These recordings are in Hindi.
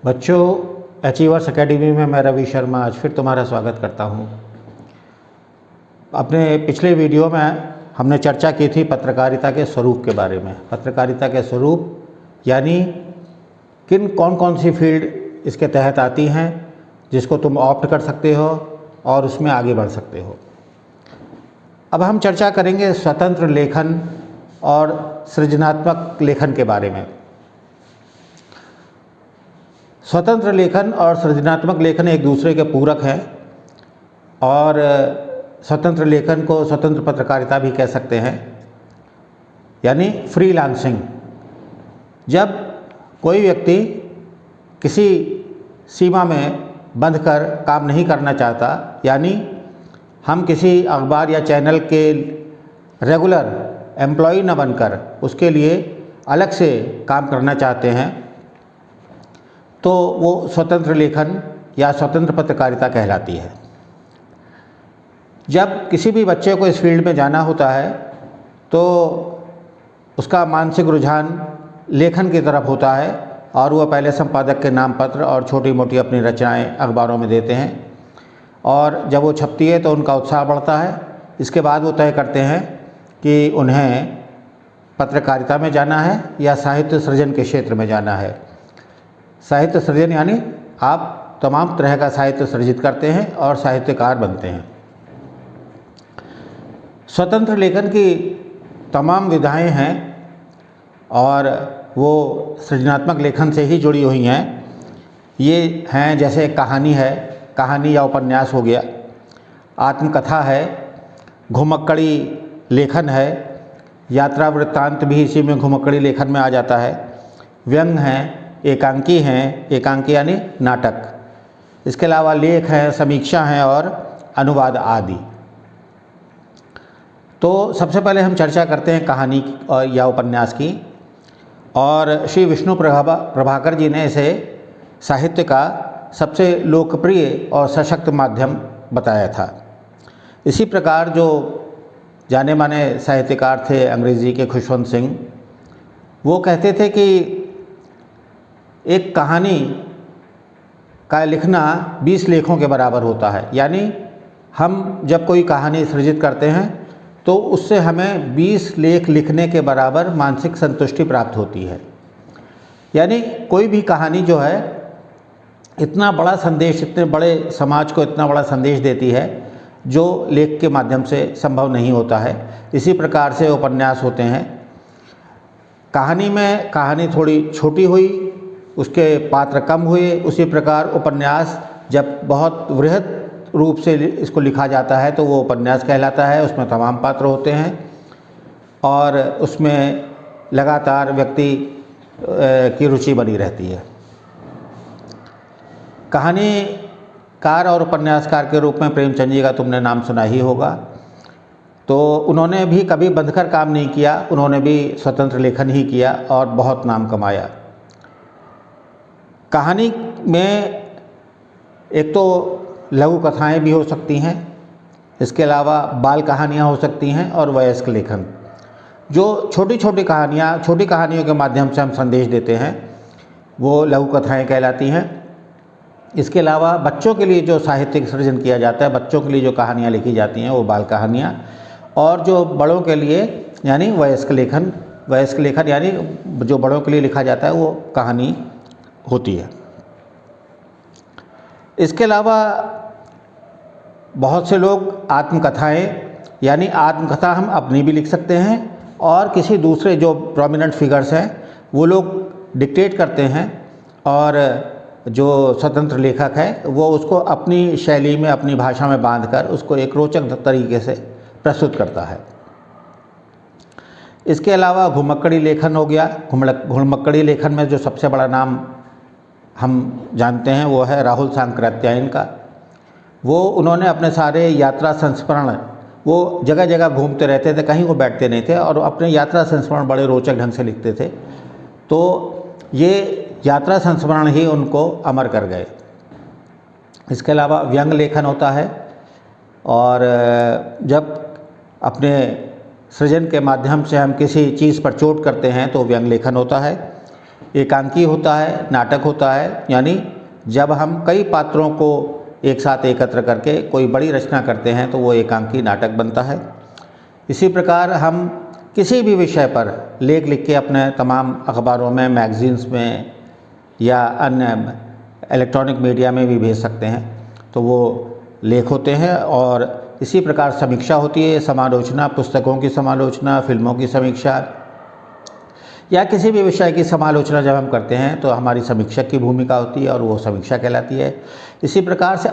बच्चों, अचीवर्स एकेडमी में मैं रवि शर्मा आज फिर तुम्हारा स्वागत करता हूँ। अपने पिछले वीडियो में हमने चर्चा की थी पत्रकारिता के स्वरूप के बारे में। पत्रकारिता के स्वरूप यानी कौन कौन सी फील्ड इसके तहत आती हैं जिसको तुम ऑप्ट कर सकते हो और उसमें आगे बढ़ सकते हो। अब हम चर्चा करेंगे स्वतंत्र लेखन और सृजनात्मक लेखन के बारे में। स्वतंत्र लेखन और सृजनात्मक लेखन एक दूसरे के पूरक हैं और स्वतंत्र लेखन को स्वतंत्र पत्रकारिता भी कह सकते हैं, यानी फ्रीलांसिंग। जब कोई व्यक्ति किसी सीमा में बंधकर काम नहीं करना चाहता, यानी हम किसी अखबार या चैनल के रेगुलर एम्प्लॉय न बनकर उसके लिए अलग से काम करना चाहते हैं, तो वो स्वतंत्र लेखन या स्वतंत्र पत्रकारिता कहलाती है। जब किसी भी बच्चे को इस फील्ड में जाना होता है तो उसका मानसिक रुझान लेखन की तरफ होता है और वह पहले संपादक के नाम पत्र और छोटी मोटी अपनी रचनाएं अखबारों में देते हैं और जब वो छपती है तो उनका उत्साह बढ़ता है। इसके बाद वो तय करते हैं कि उन्हें पत्रकारिता में जाना है या साहित्य सृजन के क्षेत्र में जाना है। साहित्य सृजन यानी आप तमाम तरह का साहित्य सृजित करते हैं और साहित्यकार बनते हैं। स्वतंत्र लेखन की तमाम विधाएं हैं और वो सृजनात्मक लेखन से ही जुड़ी हुई हैं। ये हैं जैसे कहानी है, कहानी या उपन्यास हो गया, आत्मकथा है, घुमक्कड़ी लेखन है, यात्रा वृत्तांत भी इसी में घुमक्कड़ी लेखन में आ जाता है, व्यंग हैं, एकांकी हैं, एकांकी यानी नाटक, इसके अलावा लेख हैं, समीक्षा हैं और अनुवाद आदि। तो सबसे पहले हम चर्चा करते हैं कहानी और या उपन्यास की, और श्री विष्णु प्रभाकर जी ने इसे साहित्य का सबसे लोकप्रिय और सशक्त माध्यम बताया था। इसी प्रकार जो जाने माने साहित्यकार थे अंग्रेजी के खुशवंत सिंह, वो कहते थे कि एक कहानी का लिखना 20 लेखों के बराबर होता है। यानी हम जब कोई कहानी सृजित करते हैं तो उससे हमें 20 लेख लिखने के बराबर मानसिक संतुष्टि प्राप्त होती है। यानी कोई भी कहानी जो है इतना बड़ा संदेश, इतने बड़े समाज को इतना बड़ा संदेश देती है जो लेख के माध्यम से संभव नहीं होता है। इसी प्रकार से उपन्यास होते हैं। कहानी थोड़ी छोटी हुई, उसके पात्र कम हुए, उसी प्रकार उपन्यास जब बहुत वृहद रूप से इसको लिखा जाता है तो वो उपन्यास कहलाता है। उसमें तमाम पात्र होते हैं और उसमें लगातार व्यक्ति की रुचि बनी रहती है। कहानीकार और उपन्यासकार के रूप में प्रेमचंद जी का तुमने नाम सुना ही होगा। तो उन्होंने भी कभी बंधकर काम नहीं किया, उन्होंने भी स्वतंत्र लेखन ही किया और बहुत नाम कमाया। कहानी में एक तो लघु कथाएँ भी हो सकती हैं, इसके अलावा बाल कहानियाँ हो सकती हैं और वयस्क लेखन। जो छोटी कहानियों के माध्यम से हम संदेश देते हैं वो लघु कथाएँ कहलाती हैं। इसके अलावा बच्चों के लिए जो साहित्यिक सृजन किया जाता है, बच्चों के लिए जो कहानियाँ लिखी जाती हैं वो बाल कहानियाँ, और जो बड़ों के लिए यानी वयस्क लेखन यानी जो बड़ों के लिए लिखा जाता है वो कहानी होती है। इसके अलावा बहुत से लोग आत्मकथाएं यानी आत्मकथा हम अपनी भी लिख सकते हैं और किसी दूसरे जो प्रोमिनेंट फिगर्स हैं वो लोग डिक्टेट करते हैं और जो स्वतंत्र लेखक है वो उसको अपनी शैली में, अपनी भाषा में बांधकर उसको एक रोचक तरीके से प्रस्तुत करता है। इसके अलावा घुमक्कड़ी लेखन हो गया। घुमक्कड़ी लेखन में जो सबसे बड़ा नाम हम जानते हैं वो है राहुल सांकृत्यायन का। वो उन्होंने अपने सारे यात्रा संस्मरण, वो जगह जगह घूमते रहते थे, कहीं वो बैठते नहीं थे और अपने यात्रा संस्मरण बड़े रोचक ढंग से लिखते थे। तो ये यात्रा संस्मरण ही उनको अमर कर गए। इसके अलावा व्यंग लेखन होता है और जब अपने सृजन के माध्यम से हम किसी चीज़ पर चोट करते हैं तो व्यंग लेखन होता है। एकांकी होता है, नाटक होता है, यानी जब हम कई पात्रों को एक साथ एकत्र करके कोई बड़ी रचना करते हैं तो वो एकांकी नाटक बनता है। इसी प्रकार हम किसी भी विषय पर लेख लिख के अपने तमाम अखबारों में, मैगज़ीन्स में या अन्य इलेक्ट्रॉनिक मीडिया में भी भेज सकते हैं, तो वो लेख होते हैं। और इसी प्रकार समीक्षा होती है, समालोचना, पुस्तकों की समालोचना, फिल्मों की समीक्षा या किसी भी विषय की समालोचना जब हम करते हैं तो हमारी समीक्षक की भूमिका होती है और वो समीक्षा कहलाती है। इसी प्रकार से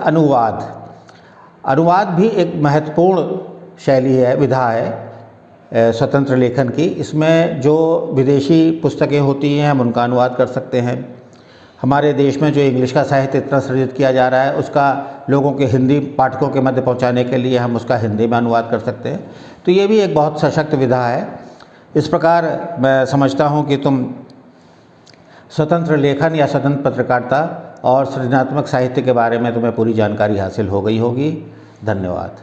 अनुवाद भी एक महत्वपूर्ण शैली है, विधा है स्वतंत्र लेखन की। इसमें जो विदेशी पुस्तकें होती हैं हम उनका अनुवाद कर सकते हैं। हमारे देश में जो इंग्लिश का साहित्य इतना सृजित किया जा रहा है उसका लोगों के हिंदी पाठकों के मध्य पहुंचाने के लिए हम उसका हिंदी में अनुवाद कर सकते हैं। तो ये भी एक बहुत सशक्त विधा है। इस प्रकार मैं समझता हूँ कि तुम स्वतंत्र लेखन या स्वतंत्र पत्रकारिता और सृजनात्मक साहित्य के बारे में तुम्हें पूरी जानकारी हासिल हो गई होगी। धन्यवाद।